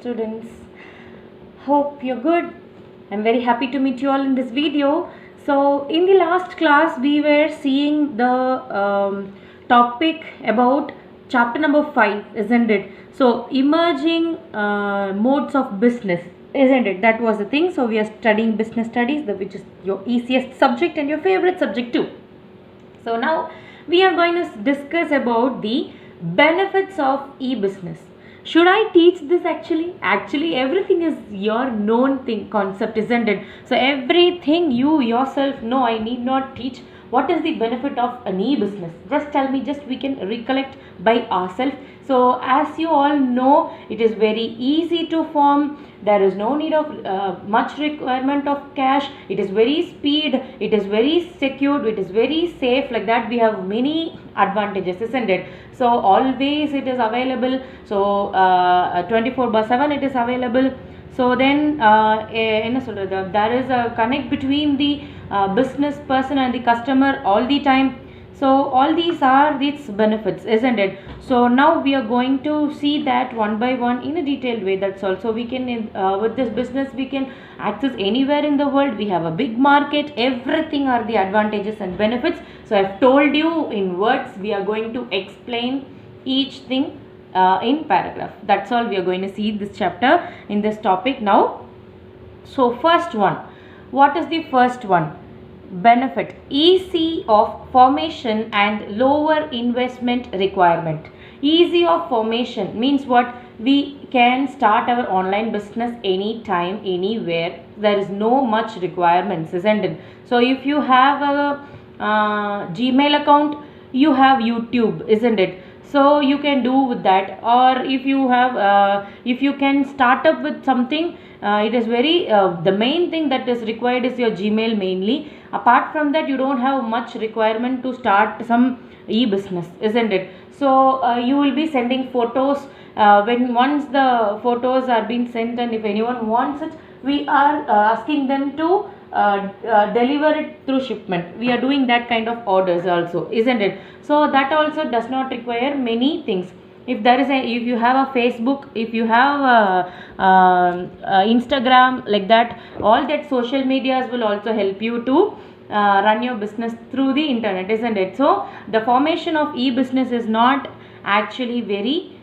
students. Hope you're good. I'm very happy to meet you all in this video. So in the last class we were seeing the topic about chapter number 5, isn't it? So emerging modes of business, isn't it? That was the thing. So we are studying business studies, which is your easiest subject and your favorite subject too. So now we are going to discuss about the benefits of e-business. Should I teach this actually? Actually, everything is your known thing concept, isn't it? So everything you yourself know, I need not teach. What is the benefit of an e-business? Just tell me, just we can recollect by ourselves. So as you all know, it is very easy to form. There is no need of much requirement of cash. It is very speed. It is very secured. It is very safe. Like that, we have many advantages, isn't it? So always it is available. So 24/7 it is available. So then there is a connect between the business person and the customer all the time. So all these are its benefits, isn't it? So now we are going to see that one by one in a detailed way. That's also we can with this business we can access anywhere in the world. We have a big market. Everything are the advantages and benefits. So I've told you in words. We are going to explain each thing in paragraph. That's all we are going to see this chapter in this topic now. So first one, what is the first one? Benefit: easy of formation and lower investment requirement. Easy of formation means what? We can start our online business anytime, anywhere. There is no much requirements, isn't it? So if you have a Gmail account, you have YouTube, isn't it? So you can do with that. Or if you have if you can start up with something, it is very the main thing that is required is your Gmail mainly. Apart from that, you don't have much requirement to start some e-business, isn't it? So you will be sending photos. When once the photos are being sent, and if anyone wants it, we are asking them to deliver it through shipment. We are doing that kind of orders also, isn't it? So that also does not require many things. If there is if you have a Facebook, if you have Instagram, like that, all that social medias will also help you to run your business through the internet, isn't it? So the formation of e-business is not actually very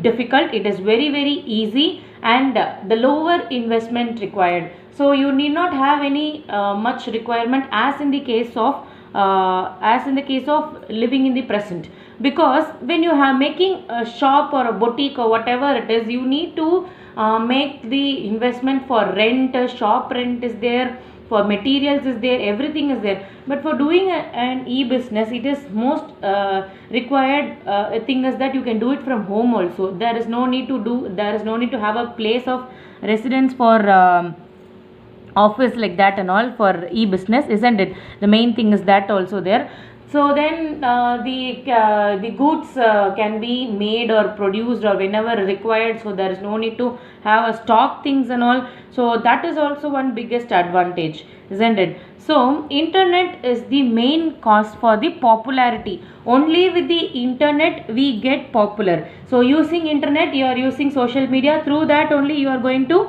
difficult. It is very easy, and the lower investment required. So you need not have any much requirement as in the case of living in the present. Because when you are making a shop or a boutique or whatever it is, you need to make the investment for rent. Shop rent is there, for materials is there, everything is there. But for doing an e-business, it is most required thing is that you can do it from home also. There is no need to have a place of residence for office like that and all for e-business, isn't it? The main thing is that also there. So then the goods can be made or produced or whenever required. So there is no need to have a stock things and all. So that is also one biggest advantage, isn't it? So internet is the main cause for the popularity. Only with the internet we get popular. So using internet, you are using social media. Through that only you are going to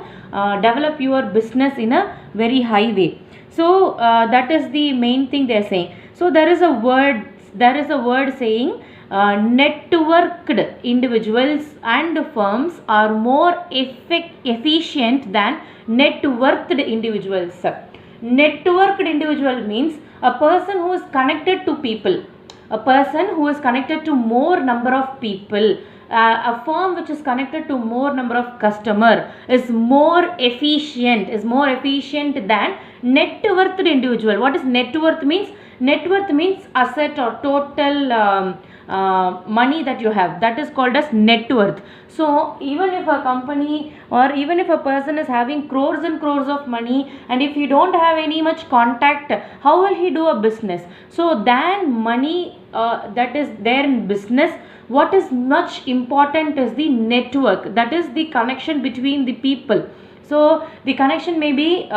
develop your business in a very high way. So that is the main thing they are saying. So there is a word saying networked individuals and firms are more efficient than networked individuals. Networked individual means a person who is connected to people, a person who is connected to more number of people. A firm which is connected to more number of customer is more efficient than net worth individual. What is net worth means? Net worth means asset or total money that you have. That is called as net worth. So even if a company or even if a person is having crores and crores of money, and if he don't have any much contact, how will he do a business? So then money that is there in business, what is much important is the network. That is the connection between the people. So the connection may be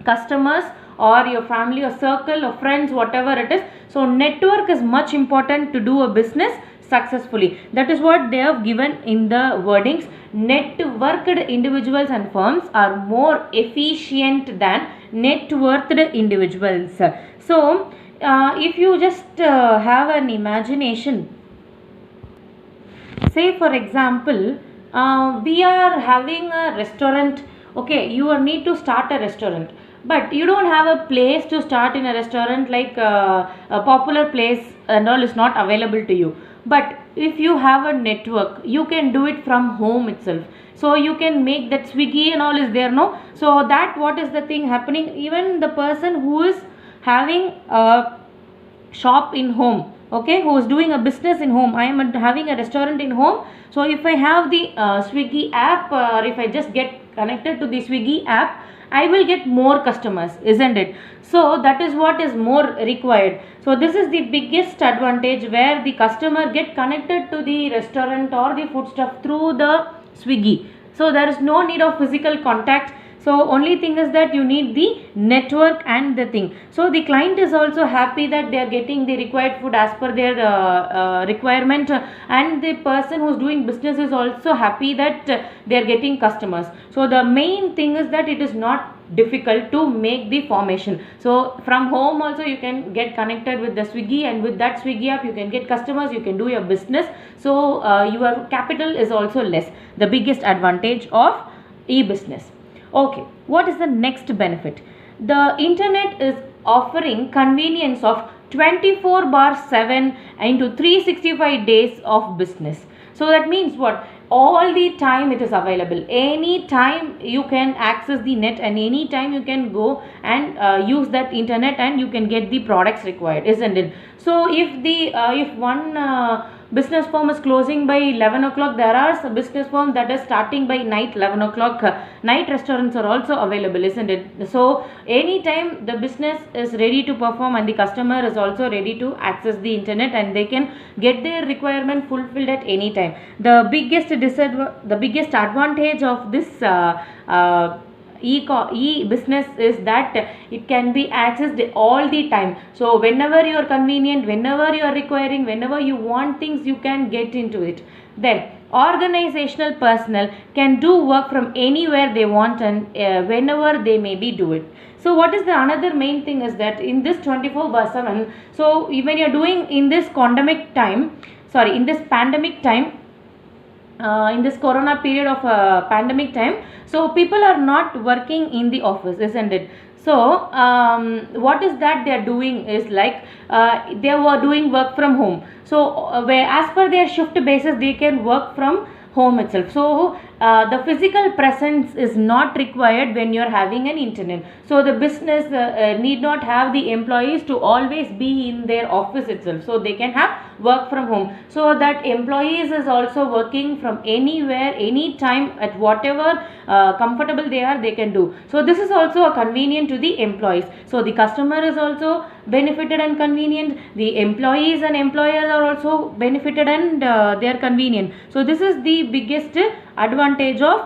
customers or your family or circle or friends, whatever it is. So network is much important to do a business. successfully. That is what they have given in the wordings. Networked individuals and firms are more efficient than networked individuals. So if you just have an imagination, say for example, we are having a restaurant. Okay, you need to start a restaurant, but you don't have a place to start in a restaurant, like a popular place and all is not available to you. But if you have a network, you can do it from home itself. So you can make that Swiggy and all is there, no? So that what is the thing happening, even the person who is having a shop in home, okay, who is doing a business in home, I am having a restaurant in home. So if I have the Swiggy app, or if I just get connected to the Swiggy app, I will get more customers, isn't it? So that is what is more required. So this is the biggest advantage, where the customer get connected to the restaurant or the food stuff through the Swiggy. So there is no need of physical contact. So only thing is that you need the network and the thing. So the client is also happy that they are getting the required food as per their requirement, and the person who is doing business is also happy that they are getting customers. So the main thing is that it is not difficult to make the formation. So from home also you can get connected with the Swiggy, and with that Swiggy app you can get customers, you can do your business. So your capital is also less. The biggest advantage of e-business. Okay, what is the next benefit? The internet is offering convenience of 24/7 into 365 days of business. So that means what? All the time it is available. Any time you can access the net, and any time you can go and use that internet, and you can get the products required, isn't it? So if one business firm is closing by 11 o'clock, there are some business firms that are starting by night 11 o'clock. Night restaurants are also available, isn't it? So anytime the business is ready to perform, and the customer is also ready to access the internet, and they can get their requirement fulfilled at any time. The biggest advantage of this e-business is that it can be accessed all the time. So whenever you are convenient, whenever you are requiring, whenever you want things, you can get into it. Then organizational personnel can do work from anywhere they want, and whenever they maybe do it. So what is the another main thing is that in this 24/7, so when you are doing in this pandemic time, in this corona period of pandemic time, so people are not working in the office, isn't it? So what is that they are doing is like they were doing work from home. So where as per their shift basis, they can work from home itself. So the physical presence is not required when you are having an internet. So the business need not have the employees to always be in their office itself. So they can have work from home. So that employees is also working from anywhere, anytime, at whatever comfortable they are, they can do. So this is also a convenient to the employees. So the customer is also benefited and convenient. The employees and employers are also benefited, and they are convenient. So this is the biggest advantage of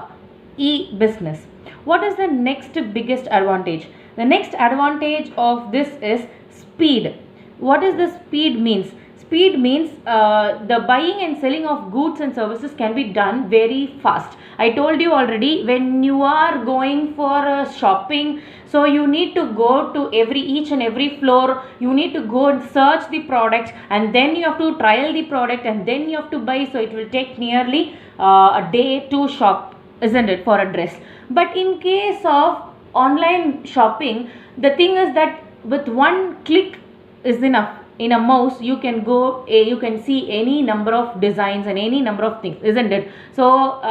e-business. What is the next biggest advantage? The next advantage of this is speed. What is the speed means? Speed means the buying and selling of goods and services can be done very fast. I told you already, when you are going for shopping, so you need to go to each and every floor, you need to go and search the product, and then you have to trial the product, and then you have to buy. So it will take nearly a day to shop, isn't it, for a dress. But in case of online shopping, the thing is that with one click is enough. In a mouse you can go, you can see any number of designs and any number of things, isn't it? So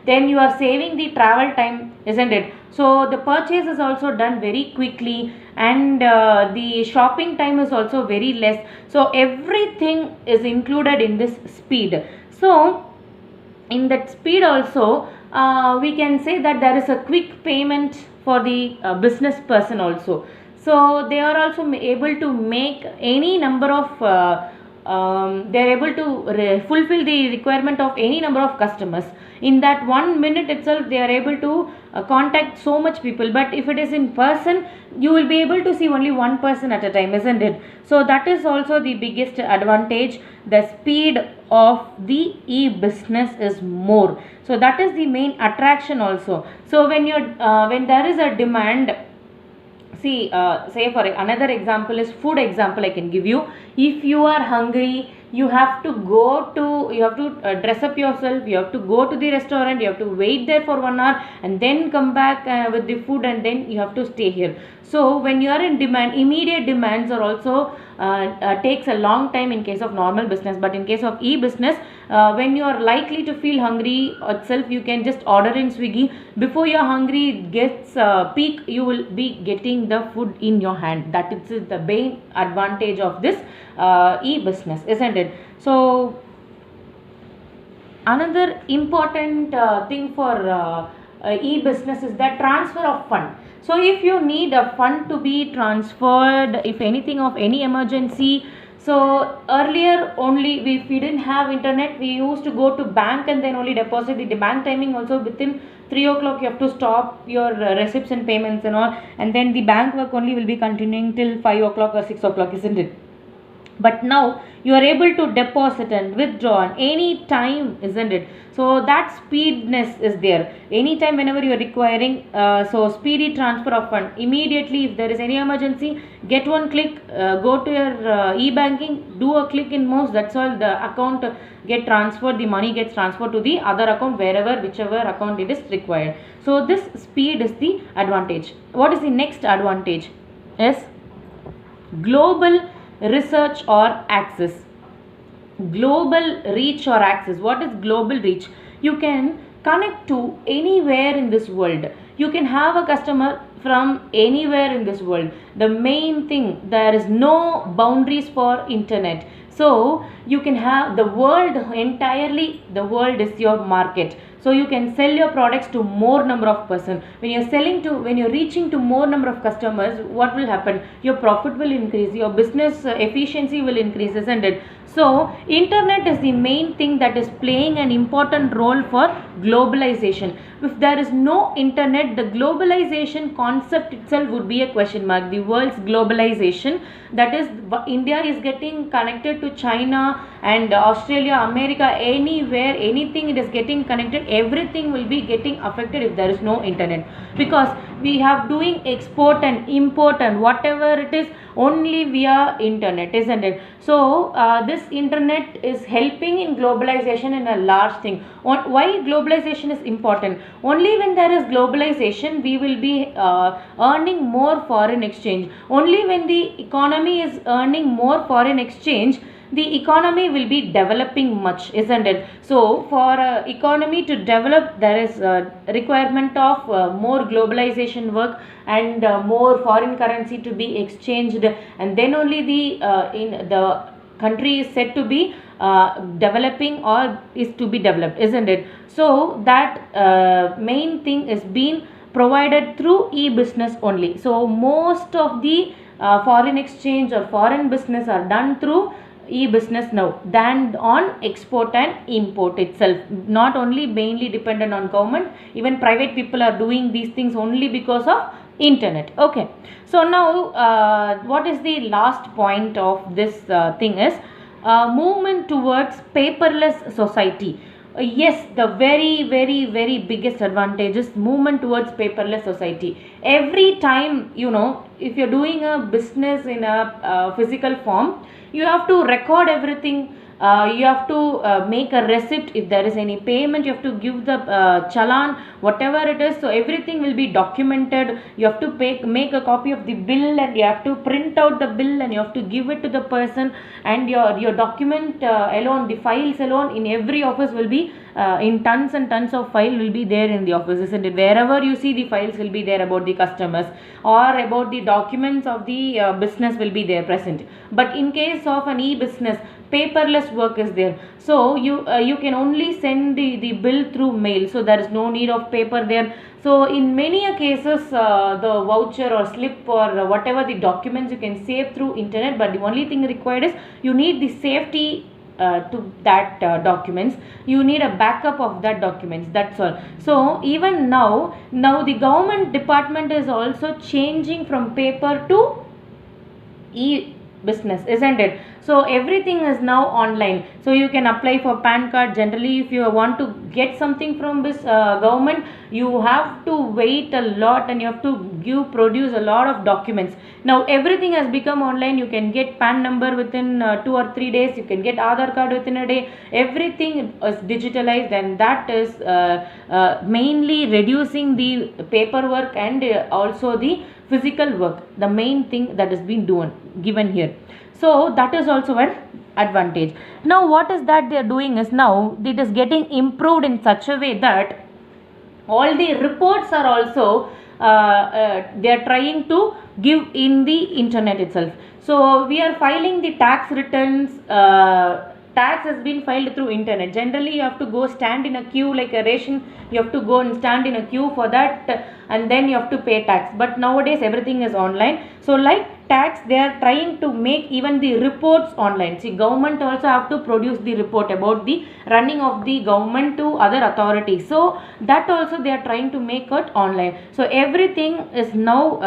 then you are saving the travel time, isn't it? So the purchase is also done very quickly, and the shopping time is also very less. So everything is included in this speed. So in that speed also we can say that there is a quick payment for the business person also. So they are also able to make any number of they are able to fulfill the requirement of any number of customers. In that 1 minute itself they are able to contact so much people. But if it is in person, you will be able to see only one person at a time, isn't it? So that is also the biggest advantage. The speed of the e-business is more, so that is the main attraction also. So when there is a demand, see, say for another example is food example I can give you. If you are hungry, you have to dress up yourself, you have to go to the restaurant, you have to wait there for 1 hour and then come back with the food, and then you have to stay here. So when you are in demand, immediate demands are also takes a long time in case of normal business. But in case of e-business, when you are likely to feel hungry itself, you can just order in Swiggy. Before your hungry gets peak, you will be getting the food in your hand. That is the main advantage of this e-business, isn't it? So another important thing for e-business is the transfer of fund. So if you need a fund to be transferred, if anything of any emergency, so earlier only if we didn't have internet, we used to go to bank and then only deposit. The bank timing also within 3 o'clock you have to stop your receipts and payments and all, and then the bank work only will be continuing till 5 o'clock or 6 o'clock, isn't it? But now you are able to deposit and withdraw any time, isn't it? So that speedness is there anytime whenever you are requiring. So speedy transfer of fund immediately. If there is any emergency, get one click, go to your e-banking, do a click in mouse, that's all. The account get transferred, the money gets transferred to the other account, wherever, whichever account it is required. So this speed is the advantage. What is the next advantage? Is global research or access. Global reach or access. What is global reach? You can connect to anywhere in this world. You can have a customer from anywhere in this world. The main thing, there is no boundaries for internet. So you can have the world entirely. The world is your market. So you can sell your products to more number of person. When you're reaching to more number of customers, what will happen? Your profit will increase, your business efficiency will increase, isn't it? So internet is the main thing that is playing an important role for globalization. If there is no internet, the globalization concept itself would be a question mark. The world's globalization, that is, India is getting connected to China and Australia, America, anywhere, anything it is getting connected, everything will be getting affected if there is no internet, because we have doing export and import and whatever it is only via internet, isn't it? So this internet is helping in globalization in a large thing. Why globalization is important? Only when there is globalization, we will be earning more foreign exchange. Only when the economy is earning more foreign exchange, the economy will be developing much, isn't it? So for economy to develop, there is a requirement of more globalization work and more foreign currency to be exchanged, and then only the country is said to be developing or is to be developed, isn't it? So that main thing is being provided through e-business only. So most of the foreign exchange or foreign business are done through e-business now than on export and import itself. Not only mainly dependent on government, even private people are doing these things only because of internet. Okay, so now what is the last point of this thing is movement towards paperless society. Yes, the very biggest advantage is movement towards paperless society. Every time, if you're doing a business in a physical form, you have to record everything. You have to make a receipt. If there is any payment, you have to give the challan, whatever it is. So everything will be documented. You have to make a copy of the bill, and you have to print out the bill, and you have to give it to the person. And your document alone, the files alone in every office will be in tons and tons of file will be there in the office, isn't it? Wherever you see, the files will be there about the customers or about the documents of the business will be there present. But in case of an e-business, paperless work is there. So you can only send the bill through mail. So there is no need of paper there. So in many cases, the voucher or slip or whatever the documents you can save through internet. But the only thing required is you need the safety to that documents. You need a backup of that documents, that's all. So even now the government department is also changing from paper to e-business, isn't it? So everything is now online. So you can apply for PAN card. Generally, if you want to get something from this government, you have to wait a lot and you have to produce a lot of documents. Now everything has become online. You can get PAN number within 2 or 3 days. You can get Aadhaar card within a day. Everything is digitalized, and that is mainly reducing the paperwork and also the physical work, the main thing that is being given here. So that is also an advantage. Now what is that they are doing is, now it is getting improved in such a way that all the reports are also they are trying to give in the internet itself. So we are filing the tax returns. Tax has been filed through internet. Generally you have to go stand in a queue like a ration. You have to go and stand in a queue for that, and then you have to pay tax. But nowadays everything is online. So like tax, they are trying to make even the reports online. See, government also have to produce the report about the running of the government to other authorities. So that also they are trying to make it online. So everything is now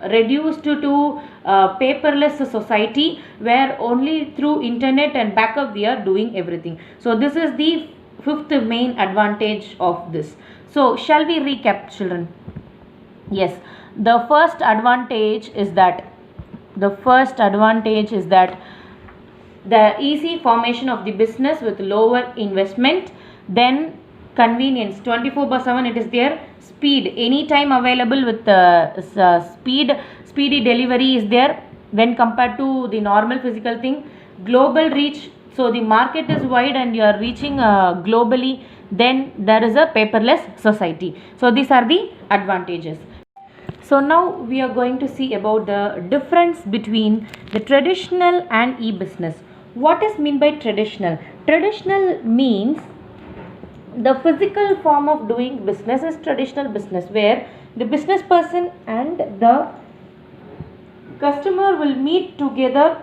reduced to paperless society, where only through internet and backup we are doing everything. So this is the fifth main advantage of this. So shall we recap, children? Yes, the first advantage is that the easy formation of the business with lower investment. Then convenience, 24/7 it is there. Speed, anytime available with speedy delivery is there when compared to the normal physical thing. Global reach, so the market is wide and you are reaching globally. Then there is a paperless society. So these are the advantages. So now we are going to see about the difference between the traditional and e-business. What is meant by traditional? Traditional means the physical form of doing business is traditional business, where the business person and the customer will meet together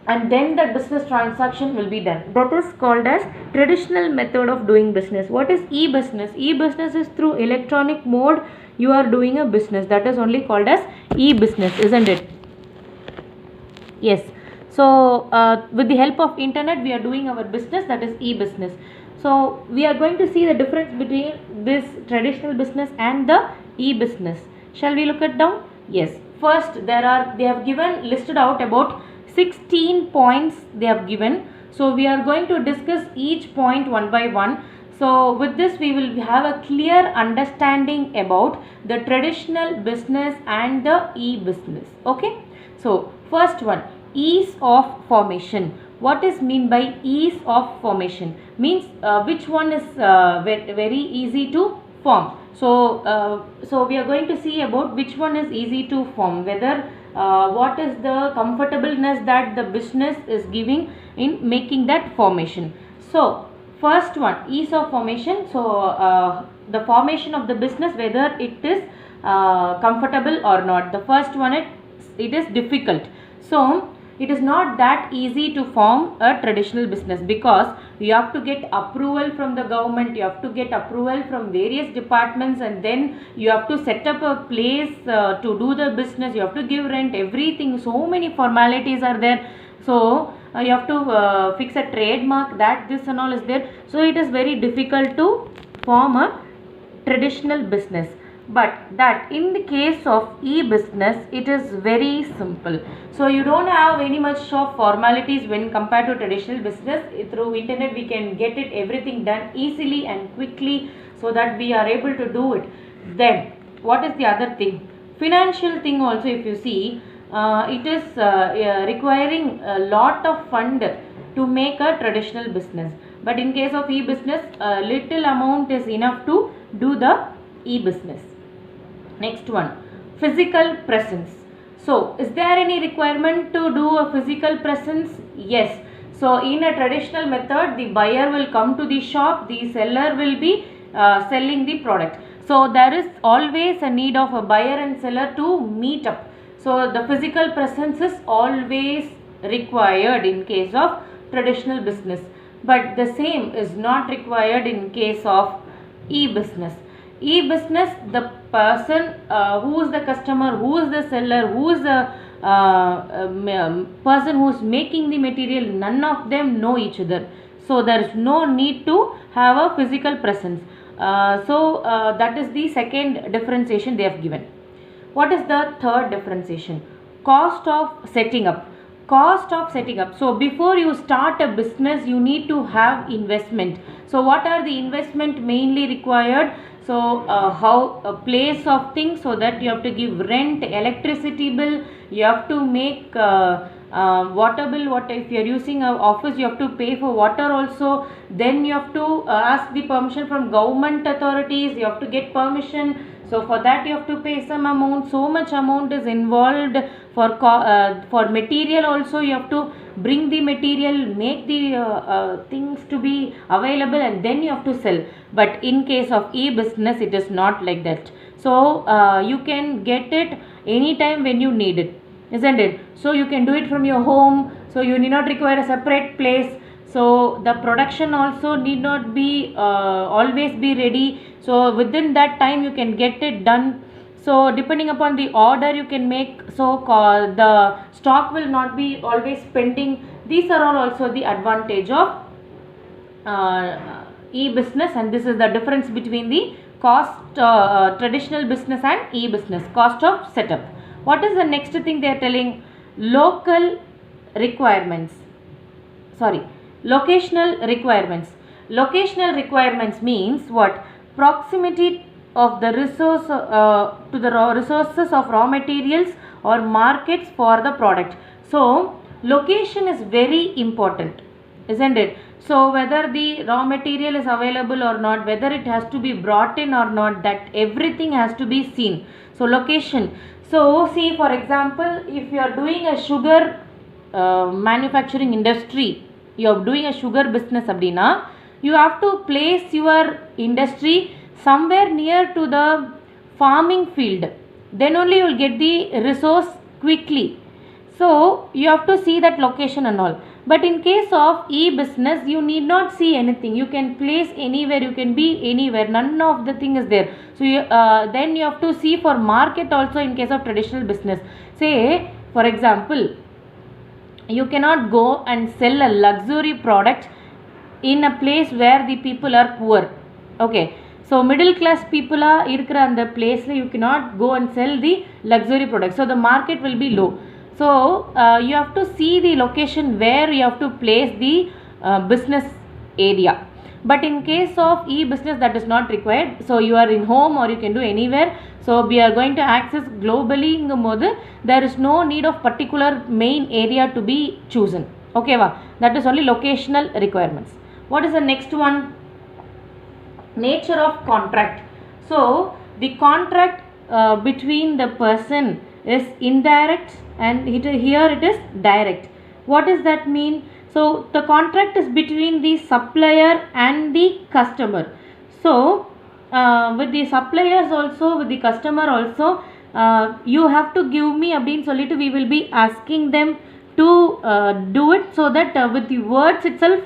and then the business transaction will be done. That is called as traditional method of doing business. What is e-business? E-business is through electronic mode you are doing a business. That is only called as e-business, isn't it? Yes. So with the help of internet we are doing our business, that is e-business. So we are going to see the difference between this traditional business and the e-business. Shall we look at down? Yes. First, they have given listed out about 16 points they have given. So we are going to discuss each point one by one. So with this we will have a clear understanding about the traditional business and the e-business. Okay. So first one, ease of formation. What is mean by ease of formation? Means which one is very easy to form. So so we are going to see about which one is easy to form, whether what is the comfortableness that the business is giving in making that formation. So first one, ease of formation. So the formation of the business, whether it is comfortable or not. The first one, it is difficult. So it is not that easy to form a traditional business, because you have to get approval from the government, you have to get approval from various departments, and then you have to set up a place to do the business, you have to give rent, everything. So many formalities are there. So you have to fix a trademark, that this and all is there. So it is very difficult to form a traditional business. But that in the case of e-business, it is very simple. So you don't have any much of formalities when compared to traditional business. Through internet we can get it everything done easily and quickly, so that we are able to do it. Then what is the other thing? Financial thing also, if you see, it is requiring a lot of fund to make a traditional business. But in case of e-business, little amount is enough to do the e-business. Next one, physical presence. So is there any requirement to do a physical presence? Yes. So in a traditional method, the buyer will come to the shop, the seller will be selling the product. So there is always a need of a buyer and seller to meet up. So the physical presence is always required in case of traditional business, but the same is not required in case of e-business. E-business, the person who is the customer, who is the seller, who is the person who is making the material, none of them know each other. So there is no need to have a physical presence. That is the second differentiation they have given. What is the third differentiation? Cost of setting up. Cost of setting up. So before you start a business, you need to have investment. So what are the investment mainly required? So how a place of things, so that you have to give rent, electricity bill, you have to make water bill. What if you are using a office, you have to pay for water also. Then you have to ask the permission from government authorities, you have to get permission. So for that you have to pay some amount. So much amount is involved. For material also, you have to bring the material, make the things to be available, and then you have to sell. But in case of e-business, it is not like that. So you can get it anytime when you need it, isn't it? So you can do it from your home, so you need not require a separate place. So the production also need not be always be ready. So within that time you can get it done. So depending upon the order you can make, so the stock will not be always pending. These are all also the advantage of e-business, and this is the difference between the traditional business and e-business. Cost of setup. What is the next thing they are telling? Locational requirements. Locational requirements means what? Proximity of the resource to the resources of raw materials or markets for the product. So location is very important, isn't it? So whether the raw material is available or not, whether it has to be brought in or not, that everything has to be seen. So location. So see, for example, if you are doing a sugar manufacturing industry, you are doing a sugar business abdina, you have to place your industry somewhere near to the farming field. Then only you will get the resource quickly. So you have to see that location and all. But in case of e-business, you need not see anything. You can place anywhere, you can be anywhere. None of the thing is there. So then you have to see for market also in case of traditional business. Say, for example, you cannot go and sell a luxury product in a place where the people are poor. Okay. So middle class people are in the place, you cannot go and sell the luxury products. So the market will be low. So you have to see the location where you have to place the business area. But in case of e-business, that is not required. So you are in home or you can do anywhere. So we are going to access globally. There is no need of particular main area to be chosen. Okay, that is only locational requirements. What is the next one? Nature of contract. So the contract between the person is indirect, and here it is direct. What does that mean? So the contract is between the supplier and the customer. So with the suppliers also, with the customer also, you have to give me abdin solittu, we will be asking them to do it, so that with the words itself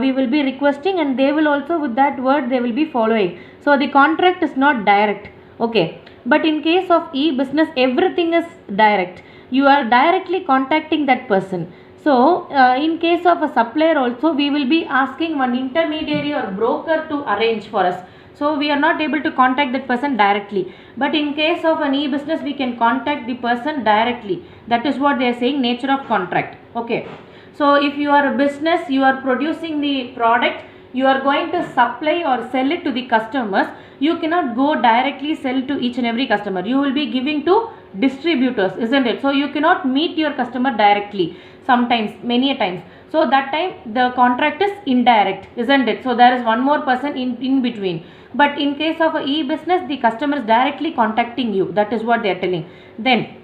we will be requesting, and they will also with that word they will be following. So the contract is not direct. Okay. But in case of e-business, everything is direct. You are directly contacting that person. So in case of a supplier also, we will be asking one intermediary or broker to arrange for us. So we are not able to contact that person directly. But in case of an e-business, we can contact the person directly. That is what they are saying, nature of contract. Okay. So if you are a business, you are producing the product, you are going to supply or sell it to the customers. You cannot go directly sell to each and every customer. You will be giving to distributors, isn't it? So you cannot meet your customer directly. Sometimes, many a times. So that time the contract is indirect, isn't it? So there is one more person in between. But in case of a e-business, the customer is directly contacting you. That is what they are telling. Then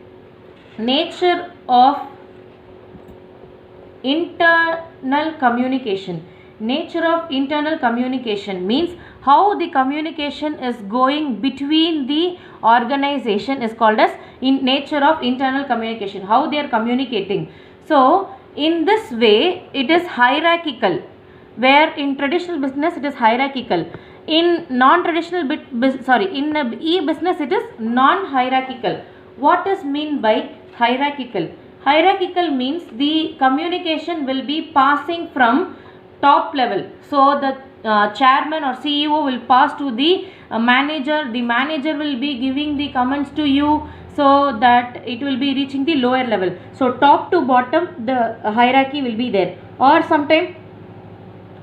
nature of internal communication. Nature of internal communication means how the communication is going between the organization is called as in nature of internal communication. How they are communicating. So in this way it is hierarchical, where in traditional business it is hierarchical. In non-traditional in e-business it is non-hierarchical. What is mean by hierarchical? Hierarchical means the communication will be passing from top level. So the chairman or CEO will pass to the manager. The manager will be giving the comments to you, so that it will be reaching the lower level. So top to bottom the hierarchy will be there, or sometime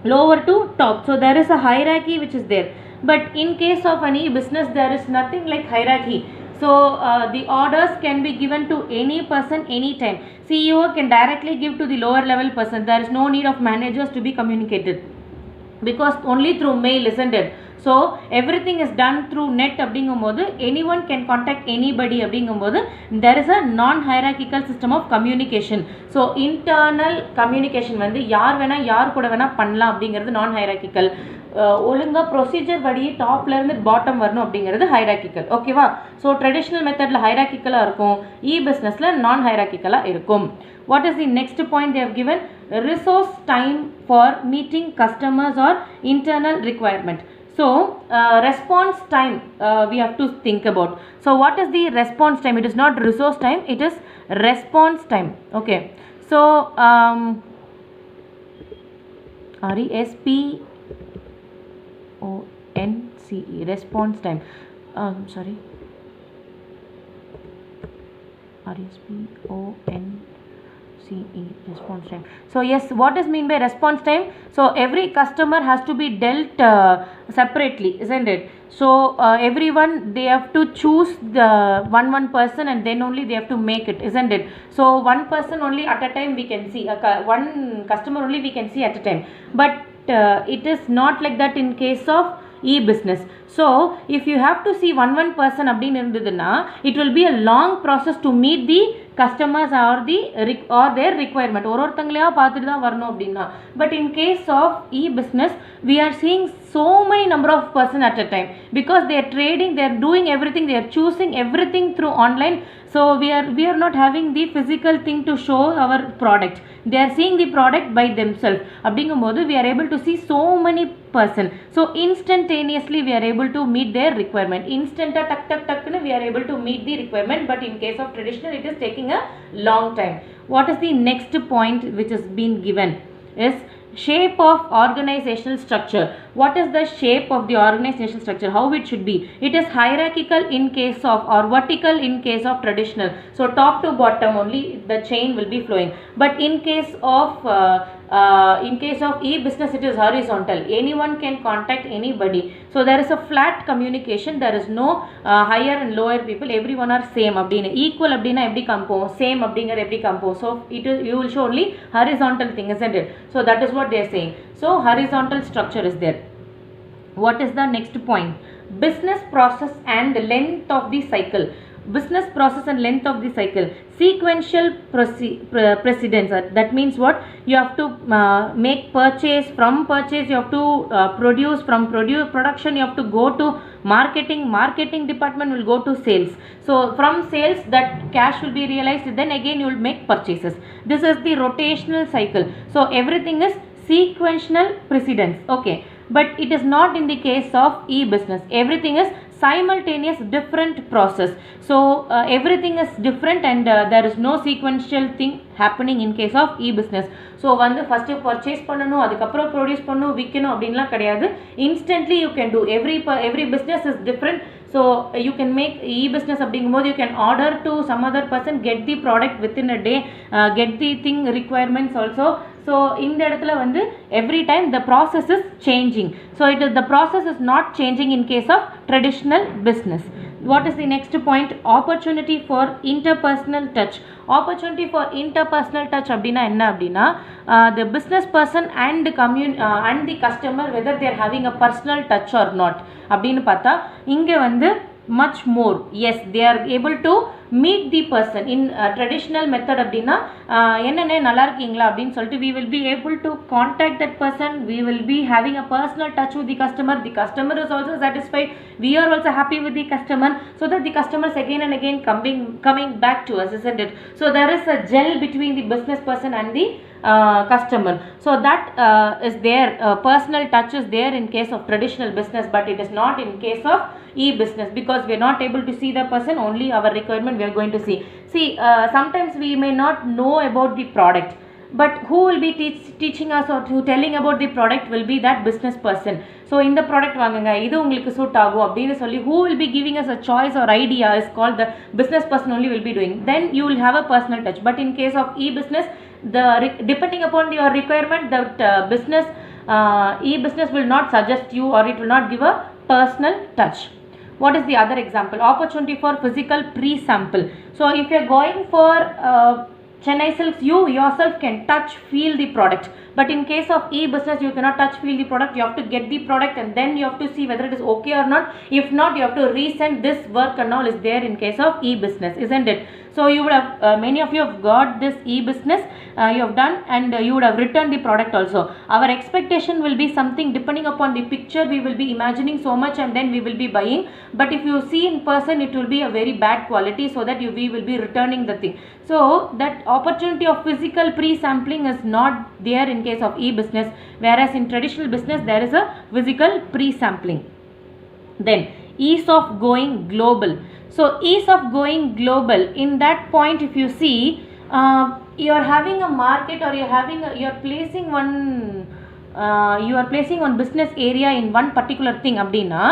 lower to top. So there is a hierarchy which is there. But in case of any business, there is nothing like hierarchy. So the orders can be given to any person anytime. CEO can directly give to the lower level person. There is no need of managers to be communicated, because only through mail, isn't it? So everything is done through net அப்படிங்கும்போது anyone can contact anybody அப்படிங்கும்போது there is a non-hierarchical system of communication. So internal communication வந்து யார் வேணா யார் கூட வேணா பண்ணலாம் அப்படிங்கிறது non-hierarchical. ஒழுங்கா ப்ரொசீஜர் படி டாப்லேருந்து பாட்டம் வரணும் அப்படிங்கிறது ஹைராக்கிக்கல். ஓகேவா? ஸோ ட்ரெடிஷ்னல் மெத்தடில் ஹைராக்கிக்கலாக இருக்கும், இ பிஸ்னஸில் நான் ஹைராக்கிக்கலாக இருக்கும். What is the next point they have given? Resource time for meeting customers or internal requirement. So response time we have to think about. So what is the response time? It is not resource time, it is response time. Okay, so RESPONCE, response time. Sorry, RESPONCE, response time. So yes, what is mean by response time? So every customer has to be dealt separately, isn't it? So everyone, they have to choose the one person, and then only they have to make it, isn't it? So one person only at a time we can see, one customer only we can see at a time. But it is not like that in case of e-business. So if you have to see one person அப்படின்னு இருந்ததுன்னா, it will be a long process to meet the customers or their requirement. ஒருத்தங்களையா பார்த்துட்டு தான் வரணும் அப்படின்னா. But in case of e-business, we are seeing so many number of person at a time, because they are trading, they are doing everything, they are choosing everything through online. So we are not having the physical thing to show our product. They are seeing the product by themselves. அப்படிங்கும்போது we are able to see so many person. So instantaneously we are able to meet their requirement. Instant tuck we are able to meet the requirement. But in case of traditional, it is taking a long time. What is the next point which has been given is shape of organizational structure. What is the shape of the organizational structure? How it should be? It is hierarchical in case of, or vertical in case of traditional. So top to bottom only the chain will be flowing. But in case of e-business, it is horizontal. Anyone can contact anybody. So there is a flat communication. There is no higher and lower people. Everyone are same. Abdina equal abdina every compo same abdinga every compo. So it is, you will show only horizontal thing, isn't it? So that is what they are saying. So horizontal structure is there. What is the next point? Business process and length of the cycle. Business process and length of the cycle. Sequential precedence. That means what? You have to make purchase. From purchase you have to produce. From production you have to go to marketing department will go to sales. So from sales that cash will be realized, then again you will make purchases. This is the rotational cycle. So everything is sequential precedence. Okay, but it is not in the case of e-business. Everything is simultaneous, different process. So everything is different, and there is no sequential thing happening in case of e-business. So வந்து first purchase பண்ணனும், அதுக்கப்புறம் produce பண்ணனும், விக்கணும் அப்படின்லாம் கிடையாது. Instantly you can do. Every business is different. So you can make e-business அப்படிங்கும்போது you can order to some other person, get the product within a day, get the thing requirements also. So இந்த இடத்துல வந்து every time the process is changing. So the process is not changing in case of traditional business. What is the next point? Opportunity for interpersonal touch. Opportunity for interpersonal touch அப்படின்னா என்ன அப்படின்னா, the business person and the customer, whether they are having a personal touch or not அப்படின்னு பார்த்தா, இங்கே வந்து much more. Yes, they are able to meet the person. In traditional method அப்படின்னா என்னென்ன நல்லா இருக்கீங்களா அப்படின்னு சொல்லிட்டு we will be able to contact that person, we will be having a personal touch with the customer is also satisfied, we are also happy with the customer, so that the customers again and again coming back to us, isn't it? So there is a gel between the business person and the customer. So that is there, personal touch is there in case of traditional business, but it is not in case of e-business, because we are not able to see the person, only our requirement we are going to see. Sometimes we may not know about the product, but who will be teaching us or telling about the product will be that business person. So in the product வாங்குங்க, இது உங்களுக்கு suit ஆகும் அப்படின்னு சொல்லி who will be giving us a choice or idea is called the business person only will be doing. Then you will have a personal touch. But in case of e-business, depending upon your requirement, that e-business will not suggest you, or it will not give a personal touch. What is the other example? Opportunity for physical pre-sample. So if you are going for Chennai Silks, you yourself can touch, feel the product. But in case of e-business, you cannot touch, feel the product. You have to get the product and then you have to see whether it is okay or not. If not, you have to resend. This work and all is there in case of e-business, isn't it? So you would have, many of you have got this e-business, you have done, and you would have returned the product also. Our expectation will be something depending upon the picture, we will be imagining so much and then we will be buying. But if you see in person, it will be a very bad quality, so that we will be returning the thing. So that opportunity of physical pre-sampling is not there in case of e-business, whereas in traditional business there is a physical pre-sampling. Then ease of going global. So ease of going global, in that point if you see, you are having a market, or you are placing one business area in one particular thing அப்படின்னா,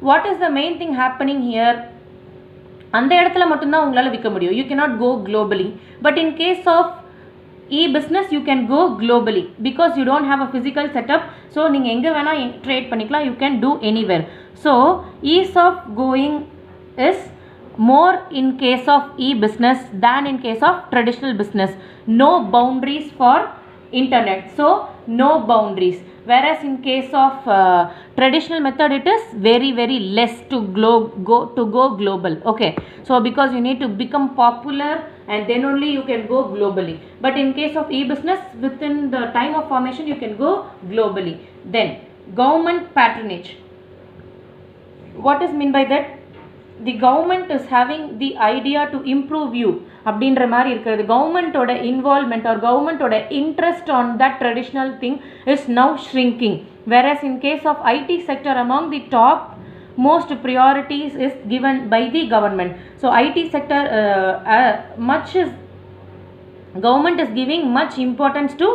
what is the main thing happening here? அந்த இடத்துல மட்டும்தான் உங்களால் விற்க முடியும். You cannot go globally. But in case of e-business, you can go globally because you don't have a physical setup. So நீங்கள் எங்கே வேணால் ட்ரேட் பண்ணிக்கலாம். You can do anywhere. So ease of going is more in case of e-business than in case of traditional business. No boundaries for internet. So no boundaries. Whereas in case of traditional method, it is very less to go global. Okay, so because you need to become popular and then only you can go globally. But in case of e-business, within the time of formation you can go globally. Then government patronage. What is mean by that? The government is having the idea to improve you அப்படின்ற மாதிரி இருக்கிறது. கவர்மெண்ட்டோட involvement or கவர்மெண்ட்டோட interest on that traditional thing is now shrinking, whereas in case of IT sector, among the top most priorities is given by the government. So IT sector government is giving much importance to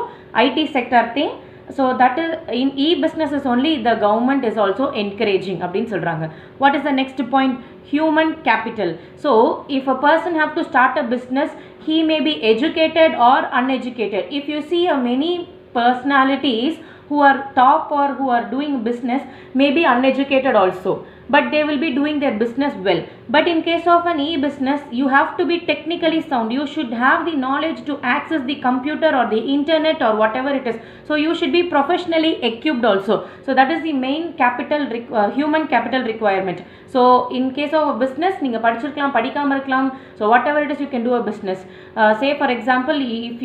IT sector thing. So that is in e-business is only the government is also encouraging அப்படின்னு சொல்கிறாங்க. What is the next point? Human capital. So if a person have to start a business, he may be educated or uneducated. If you see many personalities who are top or who are doing business may be uneducated also, but they will be doing their business well. But in case of an e-business, you have to be technically sound. You should have the knowledge to access the computer or the internet or whatever it is. So you should be professionally equipped also. So that is the main capital human capital requirement. So in case of a business, நீங்க படிச்சிருக்கலாம், படிக்காம இருக்கலாம். So whatever it is, you can do a business. Say for example, if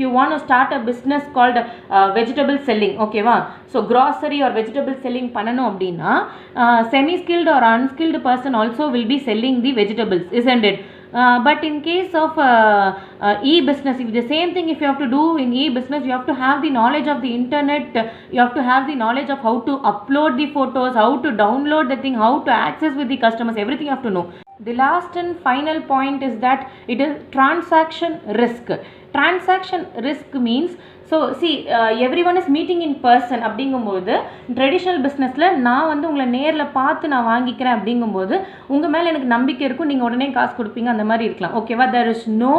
you want to start a business called vegetable selling, okay va? So grocery or vegetable selling பண்ணனும் அப்படின்னா, semi skilled or unskilled person also will be selling the vegetables, isn't it? But in case of e-business, if the same thing if you have to do in e-business, you have to have the knowledge of the internet, you have to have the knowledge of how to upload the photos, how to download the thing, how to access with the customers, everything you have to know. The last and final point is that it is transaction risk. Transaction risk means, so see, everyone is meeting in person அப்படிங்கும்போது traditional பிஸ்னஸில் நான் வந்து உங்களை நேரில் பார்த்து நான் வாங்கிக்கிறேன் அப்படிங்கும்போது உங்கள் மேலே எனக்கு நம்பிக்கை இருக்கும், நீங்கள் உடனே காசு கொடுப்பீங்க, அந்த மாதிரி இருக்கலாம். ஓகேவா? there is no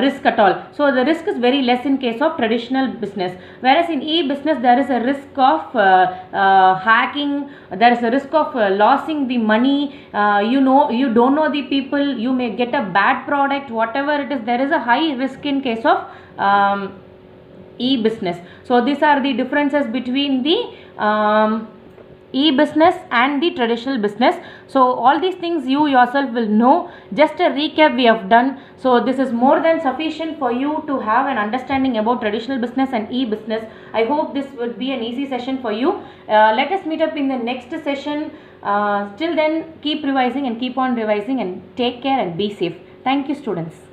risk at all. So the risk is very less in case of traditional business, whereas in e-business there is a risk of hacking, there is a risk of losing the money, you don't know the people, you may get a bad product, whatever it is, there is a high risk in case of e-business. So these are the differences between the e-business and the traditional business. So all these things you yourself will know. Just a recap we have done. So this is more than sufficient for you to have an understanding about traditional business and e-business. I hope this would be an easy session for you. Let us meet up in the next session. Till then, keep revising and keep on revising, and take care and be safe. Thank you, students.